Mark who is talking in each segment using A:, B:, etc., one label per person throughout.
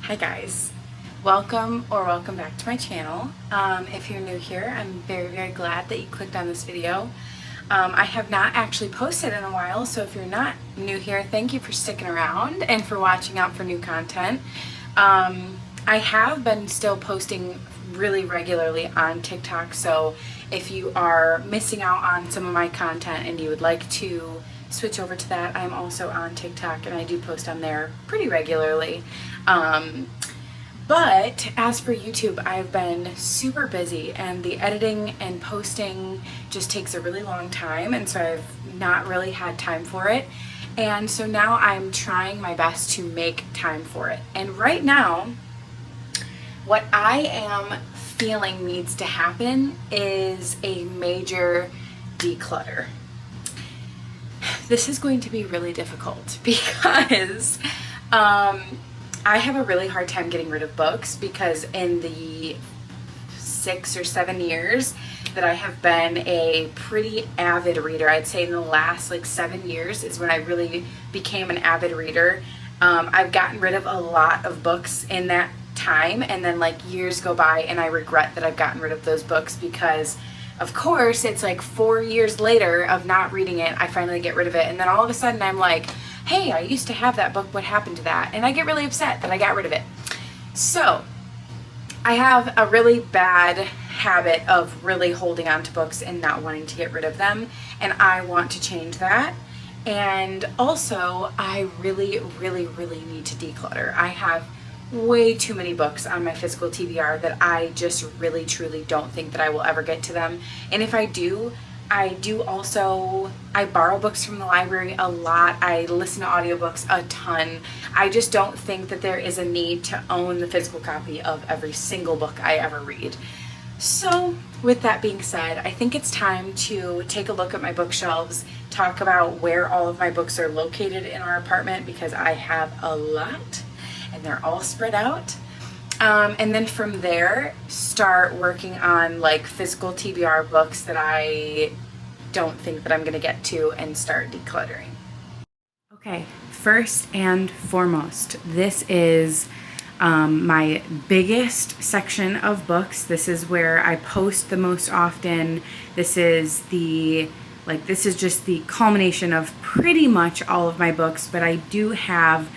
A: Hi guys, welcome back to my channel. If you're new here, I'm very glad that you clicked on this video. I have not actually posted in a while, so if you're not new here, thank you for sticking around and for watching out for new content. I have been still posting really regularly on TikTok, so if you are missing out on some of my content and you would like to switch over to that, I'm also on TikTok and I do post on there pretty regularly. But as for YouTube, I've been super busy and the editing and posting just takes a really long time, and so I've not really had time for it. And so now I'm trying my best to make time for it. And right now, what I am feeling needs to happen is a major declutter. This is going to be really difficult because I have a really hard time getting rid of books, because in the 6 or 7 years that I have been a pretty avid reader, I'd say in the last 7 years is when I really became an avid reader. I've gotten rid of a lot of books in that time, and then years go by and I regret that I've gotten rid of those books, because of course it's 4 years later of not reading it, I finally get rid of it, and then all of a sudden I'm like, hey, I used to have that book, what happened to that? And I get really upset that I got rid of it. So I have a really bad habit of really holding on to books and not wanting to get rid of them, and I want to change that. And also I really need to declutter. I have way too many books on my physical TBR that I just really truly don't think that I will ever get to them. And if I do, I borrow books from the library a lot. I listen to audiobooks a ton. I just don't think that there is a need to own the physical copy of every single book I ever read. So with that being said, I think it's time to take a look at my bookshelves, talk about where all of my books are located in our apartment, because I have a lot and they're all spread out. And then from there, start working on physical TBR books that I don't think that I'm going to get to, and start decluttering. Okay, first and foremost, this is my biggest section of books. This is where I post the most often. This is this is just the culmination of pretty much all of my books, but I do have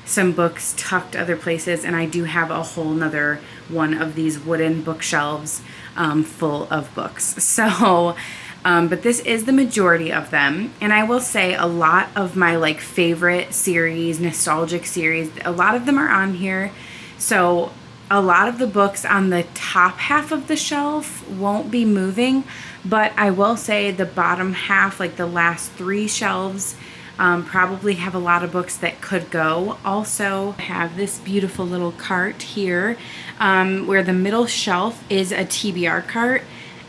A: some books tucked other places, and I do have a whole nother one of these wooden bookshelves full of books. So but this is the majority of them, and I will say a lot of my favorite series, nostalgic series, a lot of them are on here. So a lot of the books on the top half of the shelf won't be moving, but I will say the bottom half, the last 3 shelves, probably have a lot of books that could go. Also have this beautiful little cart here, where the middle shelf is a TBR cart.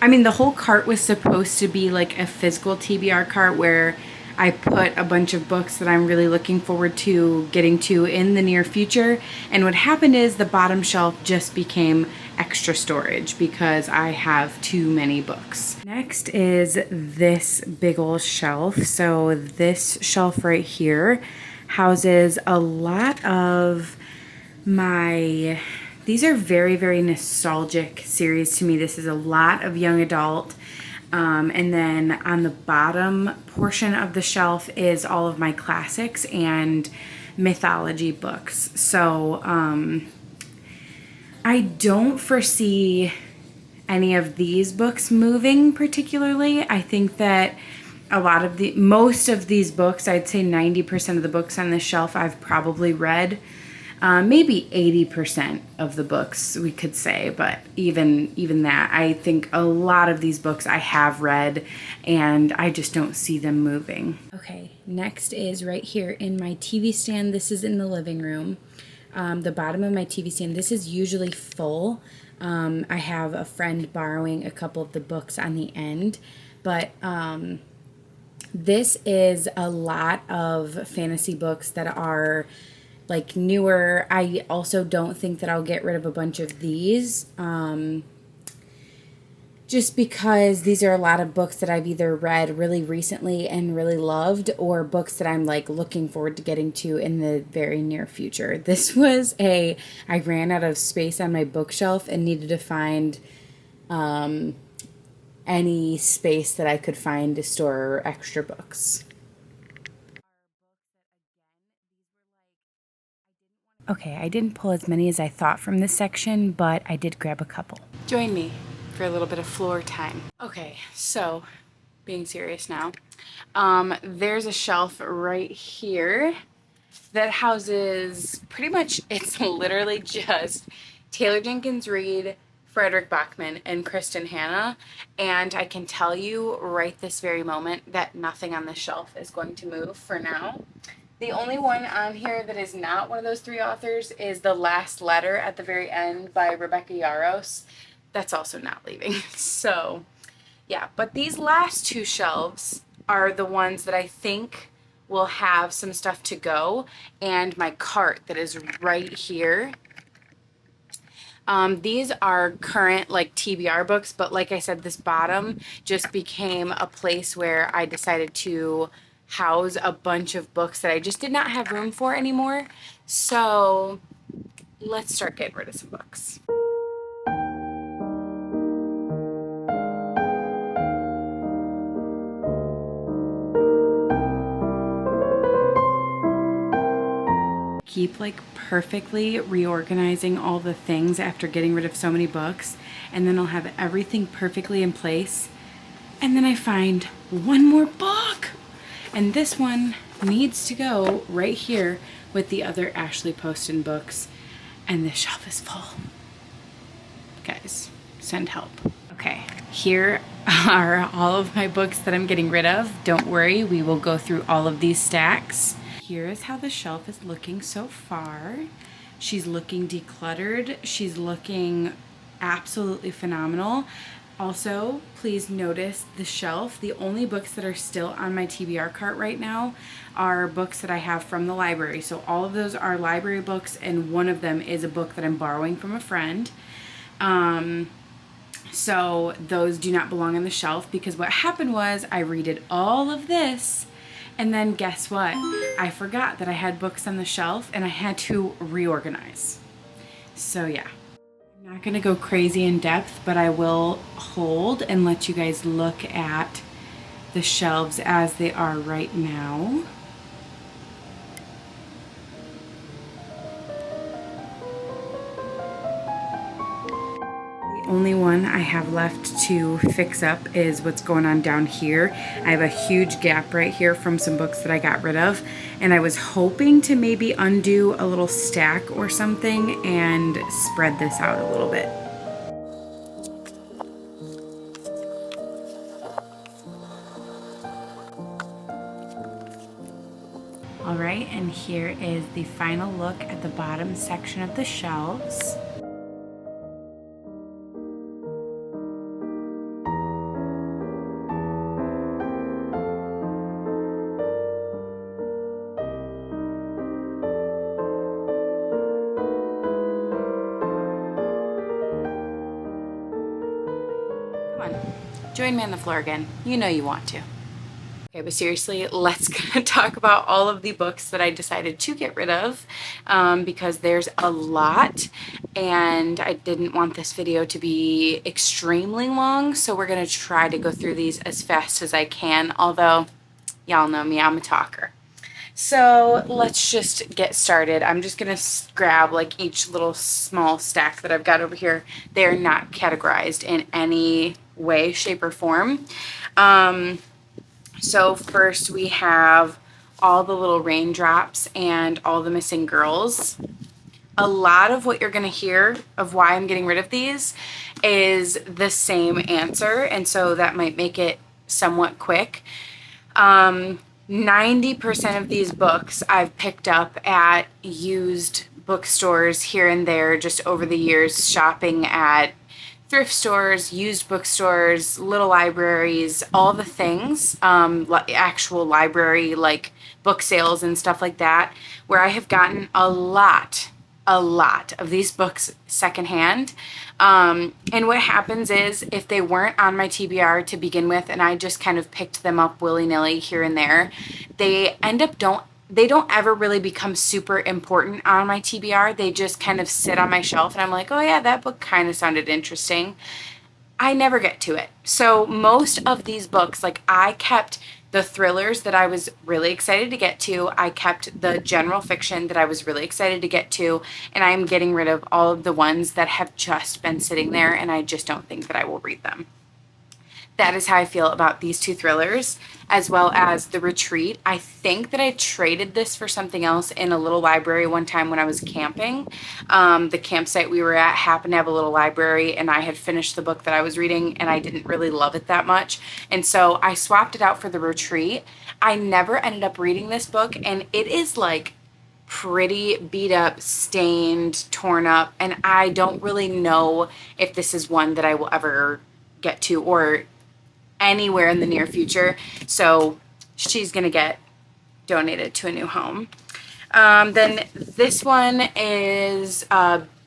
A: I mean, the whole cart was supposed to be a physical TBR cart where I put a bunch of books that I'm really looking forward to getting to in the near future. And what happened is the bottom shelf just became extra storage because I have too many books. Next is this big old shelf. So this shelf right here houses a lot of these are very nostalgic series to me. This is a lot of young adult. And then on the bottom portion of the shelf is all of my classics and mythology books. So I don't foresee any of these books moving particularly. I think that most of these books, I'd say 90% of the books on this shelf I've probably read. Maybe 80% of the books we could say, but even that, I think a lot of these books I have read and I just don't see them moving. Okay, next is right here in my TV stand. This is in the living room. The bottom of my TV stand, this is usually full. I have a friend borrowing a couple of the books on the end, but this is a lot of fantasy books that are newer. I also don't think that I'll get rid of a bunch of these.
B: just because these are a lot of books that I've either read really recently and really loved, or books that I'm like looking forward to getting to in the very near future. This was I ran out of space on my bookshelf and needed to find any space that I could find to store extra books. Okay, I didn't pull as many as I thought from this section, but I did grab a couple.
A: Join me for a little bit of floor time. Okay, so being serious now, there's a shelf right here that houses pretty much, it's literally just Taylor Jenkins Reid, Frederick Bachman, and Kristen Hanna, and I can tell you right this very moment that nothing on this shelf is going to move for now. The only one on here that is not one of those three authors is The Last Letter at the very end by Rebecca Yarros. That's also not leaving. So, yeah. But these last two shelves are the ones that I think will have some stuff to go. And my cart that is right here. These are current like TBR books, but like I said, this bottom just became a place where I decided to house a bunch of books that I just did not have room for anymore. So let's start getting rid of some books. Keep like perfectly reorganizing all the things after getting rid of so many books, and then I'll have everything perfectly in place, and then I find one more book. And this one needs to go right here with the other Ashley Poston books. And this shelf is full. Guys, send help. Okay, here are all of my books that I'm getting rid of. Don't worry, we will go through all of these stacks. Here is how the shelf is looking so far. She's looking decluttered. She's looking absolutely phenomenal. Also, please notice the shelf. The only books that are still on my TBR cart right now are books that I have from the library. So all of those are library books, and one of them is a book that I'm borrowing from a friend. So those do not belong on the shelf, because what happened was I redid all of this, and then guess what? I forgot that I had books on the shelf and I had to reorganize. So yeah. I'm not going to go crazy in depth, but I will hold and let you guys look at the shelves as they are right now. The only one I have left to fix up is what's going on down here. I have a huge gap right here from some books that I got rid of, and I was hoping to maybe undo a little stack or something and spread this out a little bit. All right, and here is the final look at the bottom section of the shelves. Join me on the floor again. You know you want to. Okay, but seriously, let's talk about all of the books that I decided to get rid of, because there's a lot, and I didn't want this video to be extremely long, so we're going to try to go through these as fast as I can, although y'all know me, I'm a talker. So let's just get started. I'm just going to grab like each little small stack that I've got over here. They're not categorized in any way, shape, or form. So first we have all the little raindrops and all the missing girls. A lot of what you're going to hear of why I'm getting rid of these is the same answer, and so that might make it somewhat quick. 90% of these books I've picked up at used bookstores here and there just over the years, shopping at thrift stores, used bookstores, little libraries, all the things, actual library like book sales and stuff like that, where I have gotten a lot a lot of these books secondhand. And what happens is if they weren't on my TBR to begin with and I just kind of picked them up willy-nilly here and there, they don't ever really become super important on my TBR. They just kind of sit on my shelf and I'm like, oh yeah, that book kind of sounded interesting. I never get to it. So most of these books, like I kept the thrillers that I was really excited to get to. I kept the general fiction that I was really excited to get to. And I'm getting rid of all of the ones that have just been sitting there and I just don't think that I will read them. That is how I feel about these two thrillers, as well as The Retreat. I think that I traded this for something else in a little library one time when I was camping. The campsite we were at happened to have a little library, and I had finished the book that I was reading, and I didn't really love it that much. And so I swapped it out for The Retreat. I never ended up reading this book, and it is like pretty beat up, stained, torn up, and I don't really know if this is one that I will ever get to or anywhere in the near future. So she's gonna get donated to a new home. Then this one is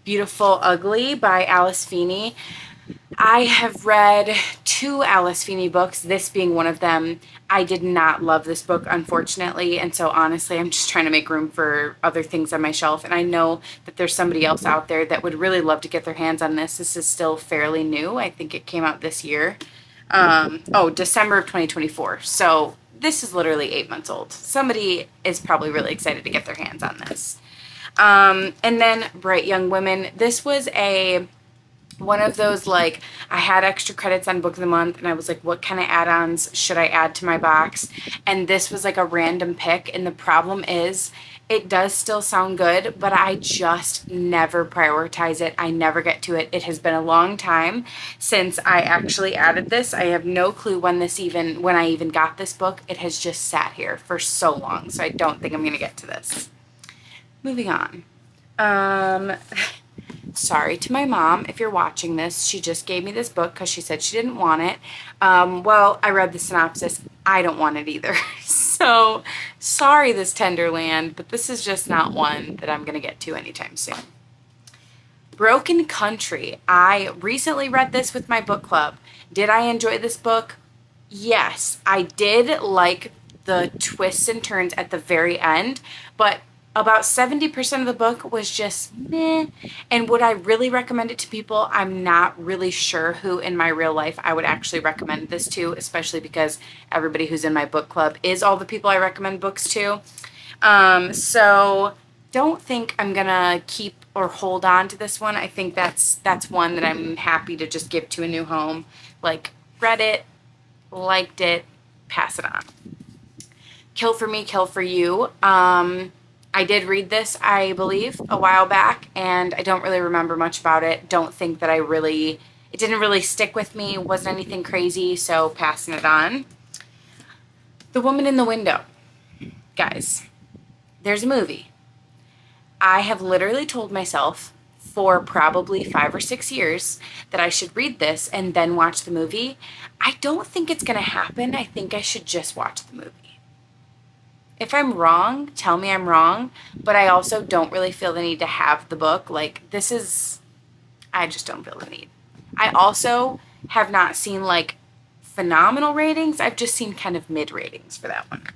A: Beautiful Ugly by Alice Feeney. I have read 2 Alice Feeney books, this being one of them. I did not love this book, unfortunately, and so honestly, I'm just trying to make room for other things on my shelf, and I know that there's somebody else out there that would really love to get their hands on this. This is still fairly new. I think it came out this year. December of 2024. So this is literally 8 months old. Somebody is probably really excited to get their hands on this. And then Bright Young Women. This was one of those, like, I had extra credits on Book of the Month and I was like, what kind of add-ons should I add to my box? And this was like a random pick. And the problem is it does still sound good, but I just never prioritize it. I never get to it. It has been a long time since I actually added this. I have no clue when I even got this book. It has just sat here for so long. So I don't think I'm going to get to this. Moving on. Sorry to my mom if you're watching this. She just gave me this book because she said she didn't want it. Well, I read the synopsis. I don't want it either. So sorry, this Tenderland, but this is just not one that I'm going to get to anytime soon. Broken Country. I recently read this with my book club. Did I enjoy this book? Yes, I did like the twists and turns at the very end, but about 70% of the book was just meh. And would I really recommend it to people? I'm not really sure who in my real life I would actually recommend this to, especially because everybody who's in my book club is all the people I recommend books to. So don't think I'm gonna keep or hold on to this one. I think that's one that I'm happy to just give to a new home. Like, read it, liked it, pass it on. Kill for Me, Kill for You. I did read this, I believe, a while back, and I don't really remember much about it. Don't think that it didn't really stick with me, wasn't anything crazy, so passing it on. The Woman in the Window. Guys, there's a movie. I have literally told myself for probably 5 or 6 years that I should read this and then watch the movie. I don't think it's going to happen. I think I should just watch the movie. If I'm wrong, tell me I'm wrong, but I also don't really feel the need to have the book. Like, I just don't feel the need. I also have not seen, like, phenomenal ratings. I've just seen kind of mid ratings for that one.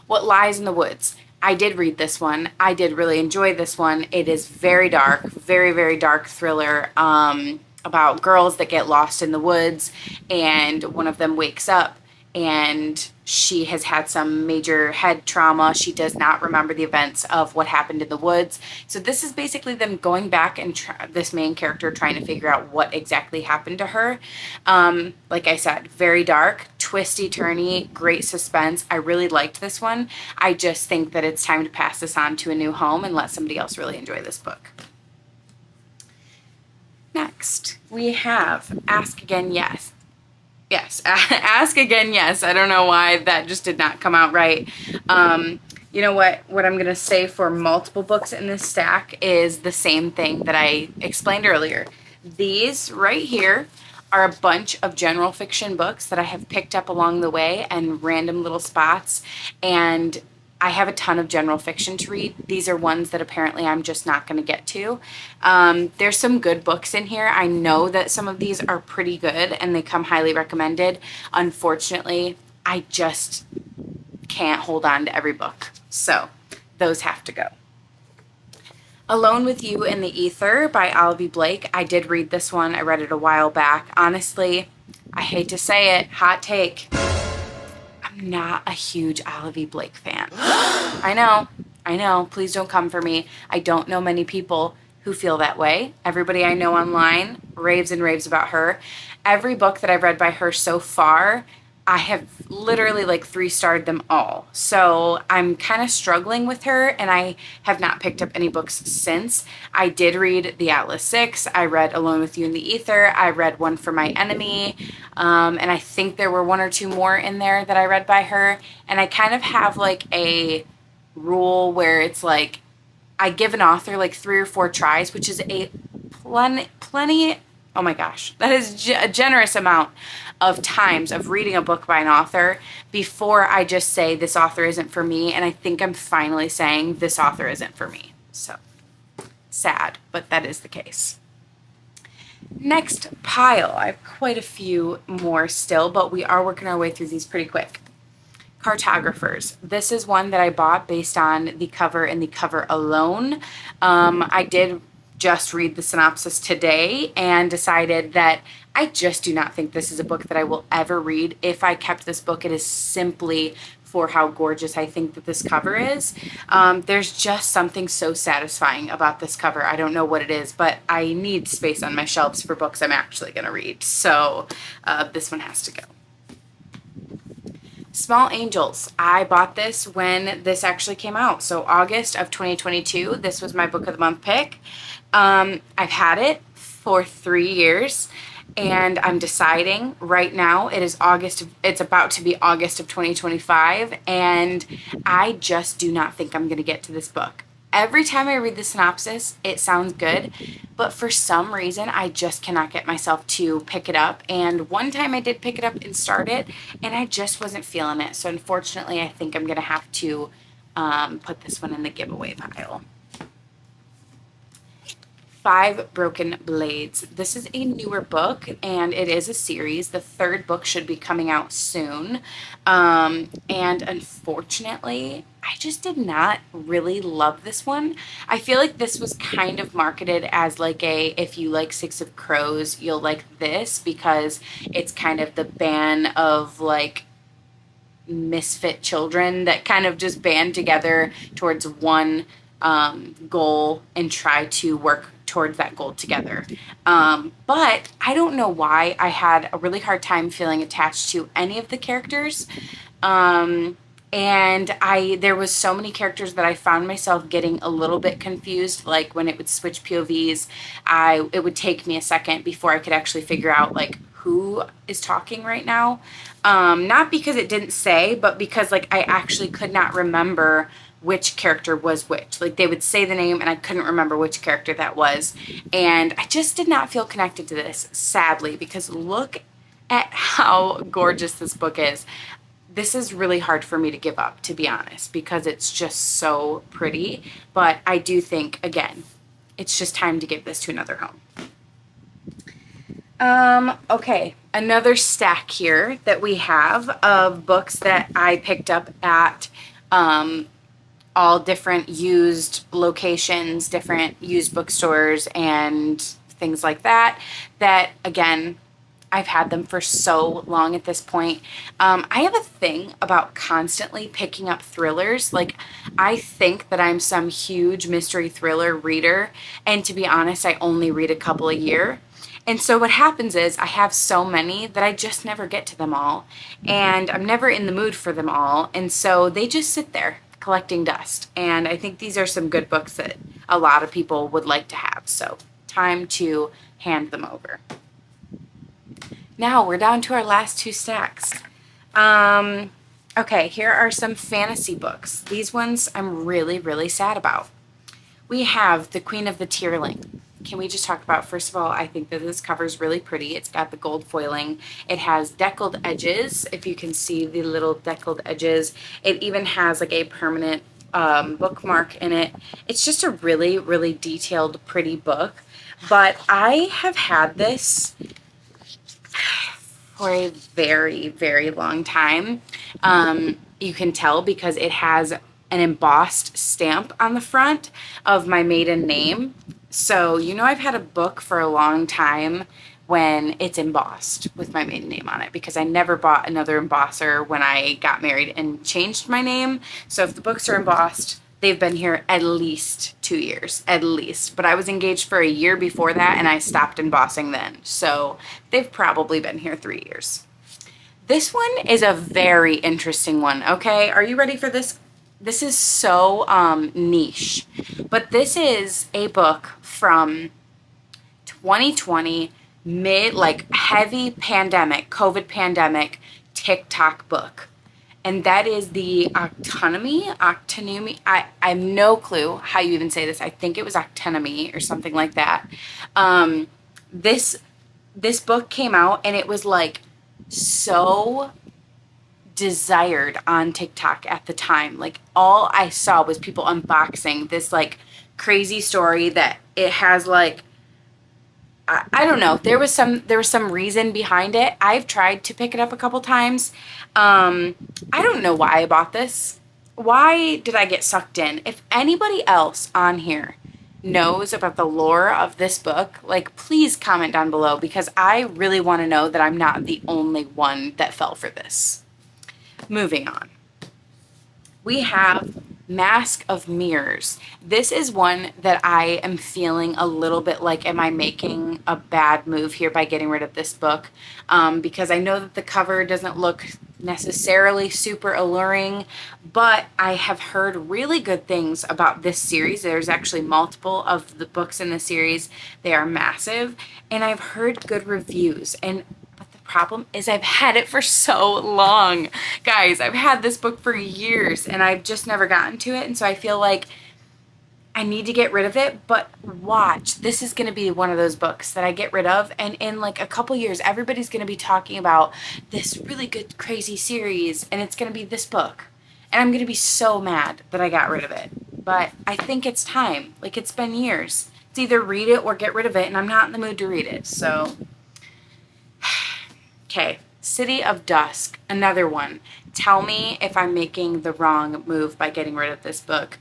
A: What Lies in the Woods. I did read this one. I did really enjoy this one. It is very dark, very, very dark thriller about girls that get lost in the woods, and one of them wakes up and she has had some major head trauma. She does not remember the events of what happened in the woods. So this is basically them going back and this main character trying to figure out what exactly happened to her. Like I said, very dark, twisty, turny, great suspense. I really liked this one. I just think that it's time to pass this on to a new home and let somebody else really enjoy this book. Next, we have Ask Again, Yes. Yes, Ask Again, Yes. I don't know why that just did not come out right. You know what I'm going to say for multiple books in this stack is the same thing that I explained earlier. These right here are a bunch of general fiction books that I have picked up along the way and random little spots. And I have a ton of general fiction to read. These are ones that apparently I'm just not going to get to. There's some good books in here. I know that some of these are pretty good and they come highly recommended. Unfortunately, I just can't hold on to every book. So those have to go. Alone with You in the Ether by Olivia Blake. I did read this one. I read it a while back. Honestly, I hate to say it, hot take. I'm not a huge Olivia Blake fan. I know. Please don't come for me. I don't know many people who feel that way. Everybody I know online raves and raves about her. Every book that I've read by her so far, I have literally like 3-starred them all. So I'm kind of struggling with her, and I have not picked up any books since. I did read The Atlas Six. I read Alone with You in the Ether. I read One for My Enemy. And I think there were 1 or 2 more in there that I read by her. And I kind of have like a rule where it's like I give an author like 3 or 4 tries, which is a plenty. Oh my gosh, that is a generous amount of times of reading a book by an author before I just say this author isn't for me. And I think I'm finally saying this author isn't for me. So sad, but that is the case. Next pile. I have quite a few more still, but we are working our way through these pretty quick. Cartographers. This is one that I bought based on the cover and the cover alone. I did just read the synopsis today and decided that I just do not think this is a book that I will ever read. If I kept this book, it is simply for how gorgeous I think that this cover is. There's just something so satisfying about this cover. I don't know what it is, but I need space on my shelves for books I'm actually going to read. So this one has to go. Small Angels. I bought this when this actually came out. So August of 2022, this was my book of the month pick. I've had it for 3 years and I'm deciding right now it's about to be August of 2025 and I just do not think I'm going to get to this book. Every time I read the synopsis, it sounds good, but for some reason, I just cannot get myself to pick it up. And one time I did pick it up and start it, and I just wasn't feeling it. So unfortunately, I think I'm going to have to put this one in the giveaway pile. 5 Broken Blades. This is a newer book, and it is a series. The 3rd book should be coming out soon. And unfortunately, I just did not really love this one. I feel like this was kind of marketed as like if you like Six of Crows, you'll like this because it's kind of the band of like misfit children that kind of just band together towards one goal and try to work towards that goal together. But I don't know why I had a really hard time feeling attached to any of the characters. And there was so many characters that I found myself getting a little bit confused. Like when it would switch POVs, it would take me a second before I could actually figure out like who is talking right now. Not because it didn't say, but because like I actually could not remember which character was which. Like they would say the name and I couldn't remember which character that was. And I just did not feel connected to this, sadly, because look at how gorgeous this book is. This is really hard for me to give up, to be honest, because it's just so pretty. But I do think, again, it's just time to give this to another home. Okay, another stack here that we have of books that I picked up at all different used locations, different used bookstores and things like that, that again, I've had them for so long at this point. I have a thing about constantly picking up thrillers. Like, I think that I'm some huge mystery thriller reader, and to be honest, I only read a couple a year. And so what happens is I have so many that I just never get to them all, and I'm never in the mood for them all, and so they just sit there collecting dust. And I think these are some good books that a lot of people would like to have, so time to hand them over. Now we're down to our last 2 stacks. Okay, here are some fantasy books. These ones I'm really, really sad about. We have The Queen of the Tearling. can we just talk about, first of all, I think that this cover is really pretty. It's got the gold foiling. It has deckled edges, if you can see the little deckled edges. It even has like a permanent bookmark in it. It's just a really, really detailed, pretty book. But I have had this for a very, very long time. You can tell because it has an embossed stamp on the front of my maiden name. So, you know, I've had a book for a long time when it's embossed with my maiden name on it, because I never bought another embosser when I got married and changed my name. So if the books are embossed, they've been here at least 2 years, at least. But I was engaged for a year before that, and I stopped embossing then. So they've probably been here 3 years. This one is a very interesting one, okay? Are you ready for this? This is so niche. But this is a book from 2020, heavy pandemic, COVID pandemic, TikTok book. And that is the Octene. I have no clue how you even say this. I think it was Octene or something like that. This book came out, and it was like so desired on TikTok at the time. Like, all I saw was people unboxing this like crazy story that it has like, I don't know. There was some reason behind it. I've tried to pick it up a couple times. I don't know why I bought this. Why did I get sucked in? If anybody else on here knows about the lore of this book, like, please comment down below, because I really want to know that I'm not the only one that fell for this. Moving on. We have Mask of Mirrors. This is one that I am feeling a little bit like, am I making a bad move here by getting rid of this book? Because I know that the cover doesn't look necessarily super alluring, but I have heard really good things about this series. There's actually multiple of the books in the series. They are massive, and I've heard good reviews. But the problem is I've had it for so long. Guys, I've had this book for years, and I've just never gotten to it, and so I feel like I need to get rid of it. But watch, this is going to be one of those books that I get rid of, and in like a couple years, everybody's going to be talking about this really good, crazy series, and it's going to be this book. And I'm going to be so mad that I got rid of it. But I think it's time. Like, it's been years. It's either read it or get rid of it, and I'm not in the mood to read it. So, okay. City of Dusk, another one. Tell me if I'm making the wrong move by getting rid of this book.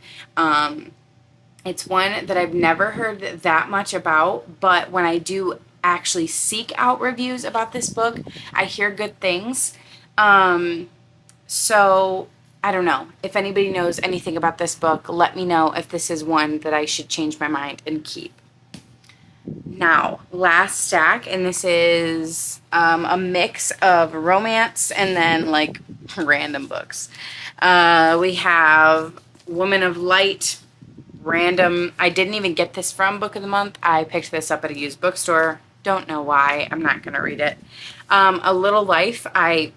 A: It's one that I've never heard that much about, but when I do actually seek out reviews about this book, I hear good things. So I don't know. If anybody knows anything about this book, let me know if this is one that I should change my mind and keep. Now, last stack, and this is a mix of romance and then like random books. We have Woman of Light, random. I didn't even get this from Book of the Month. I picked this up at a used bookstore. Don't know why. I'm not going to read it. A Little Life. I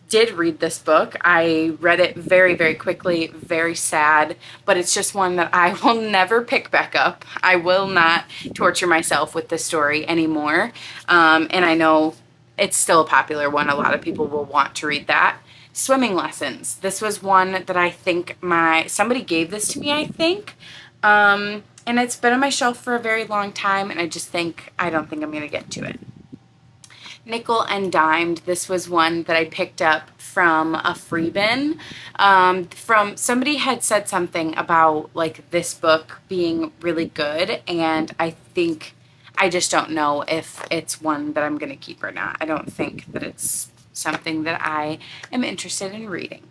A: did read this book. I read it very, very quickly. Very sad. But it's just one that I will never pick back up. I will not torture myself with this story anymore. And I know it's still a popular one. A lot of people will want to read that. Swimming Lessons. This was one that I think somebody gave this to me, I think. And it's been on my shelf for a very long time, and I don't think I'm going to get to it. Nickel and Dimed. This was one that I picked up from a free bin. From somebody had said something about like this book being really good, and I just don't know if it's one that I'm going to keep or not. I don't think that it's something that I am interested in reading.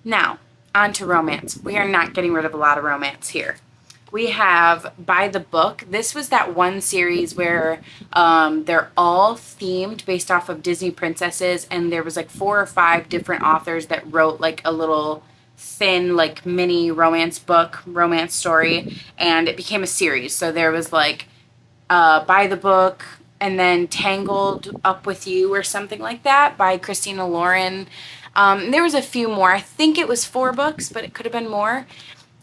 A: Now, on to romance. We are not getting rid of a lot of romance here. We have By the Book. This was that one series where they're all themed based off of Disney princesses, and there was like 4 or 5 different authors that wrote like a little thin like mini romance story, and it became a series. So there was like By the Book, and then Tangled Up With You or something like that by Christina Lauren. There was a few more. I think it was 4 books, but it could have been more.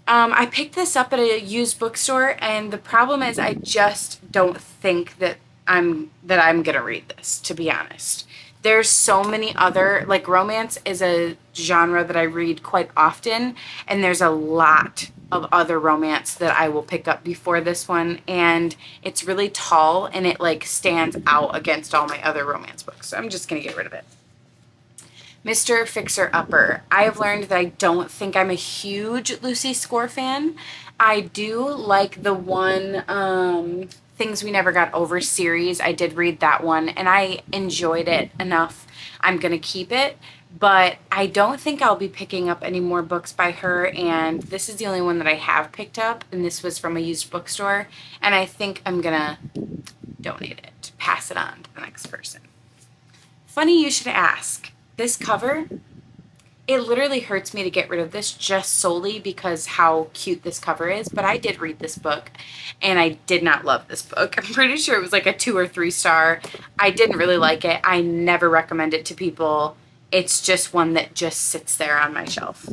A: I picked this up at a used bookstore, and the problem is I just don't think that I'm gonna read this, to be honest. There's so many other, like, romance is a genre that I read quite often, and there's a lot of other romance that I will pick up before this one, and it's really tall and it like stands out against all my other romance books. So I'm just gonna get rid of it. MrFixer Upper. I have learned that I don't think I'm a huge Lucy Score fan. I do like the one Things We Never Got Over series. I did read that one and I enjoyed it enough. I'm going to keep it, but I don't think I'll be picking up any more books by her, and this is the only one that I have picked up, and this was from a used bookstore, and I think I'm going to donate it, pass it on to the next person. Funny you should ask. This cover, it literally hurts me to get rid of this just solely because how cute this cover is, but I did read this book and I did not love this book. I'm pretty sure it was like a 2 or 3 star. I didn't really like it. I never recommend it to people. It's just one that just sits there on my shelf.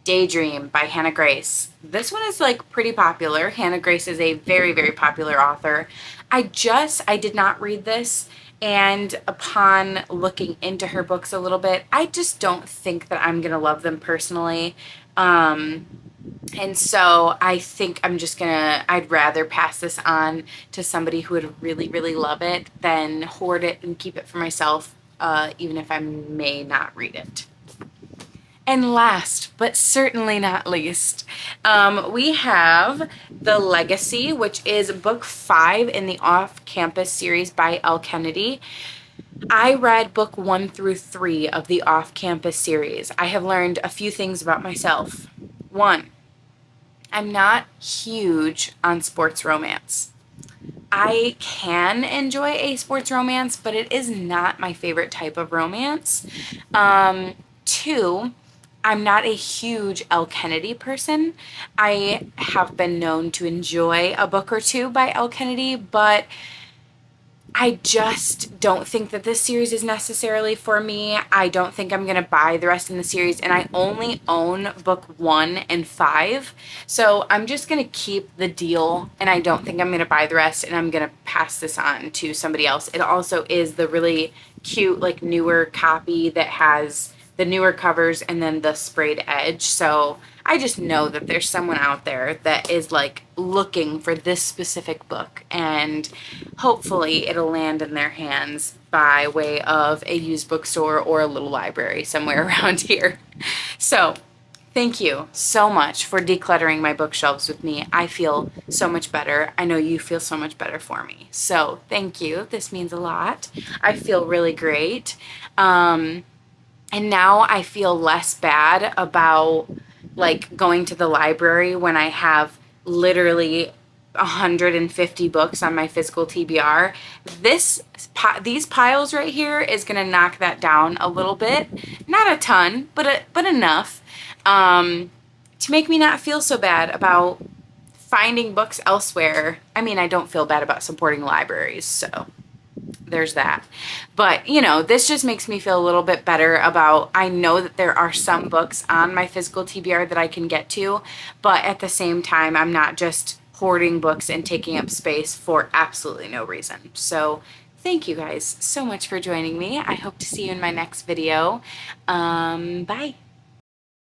A: Daydream by Hannah Grace. This one is like pretty popular. Hannah Grace is a very, very popular author. I did not read this, and upon looking into her books a little bit, I just don't think that I'm gonna love them personally. And so I think I'd rather pass this on to somebody who would really, really love it than hoard it and keep it for myself, even if I may not read it. And last, but certainly not least, we have The Legacy, which is book 5 in the Off-Campus series by Elle Kennedy. I read book 1 through 3 of the Off-Campus series. I have learned a few things about myself. 1, I'm not huge on sports romance. I can enjoy a sports romance, but it is not my favorite type of romance. 2, I'm not a huge Elle Kennedy person. I have been known to enjoy a book or two by Elle Kennedy, but I just don't think that this series is necessarily for me. I don't think I'm going to buy the rest in the series, and I only own book 1 and 5. So I'm just going to keep the deal, and I don't think I'm going to buy the rest, and I'm going to pass this on to somebody else. It also is the really cute, like, newer copy that has the newer covers and then the sprayed edge. So I just know that there's someone out there that is like looking for this specific book, and hopefully it'll land in their hands by way of a used bookstore or a little library somewhere around here. So thank you so much for decluttering my bookshelves with me. I feel so much better. I know you feel so much better for me. So thank you. This means a lot. I feel really great. And now I feel less bad about like going to the library when I have literally 150 books on my physical TBR. These piles right here is gonna knock that down a little bit, not a ton, but enough to make me not feel so bad about finding books elsewhere. I mean, I don't feel bad about supporting libraries, so there's that. But, you know, this just makes me feel a little bit better about, I know that there are some books on my physical TBR that I can get to, but at the same time, I'm not just hoarding books and taking up space for absolutely no reason. So thank you guys so much for joining me. I hope to see you in my next video. Bye.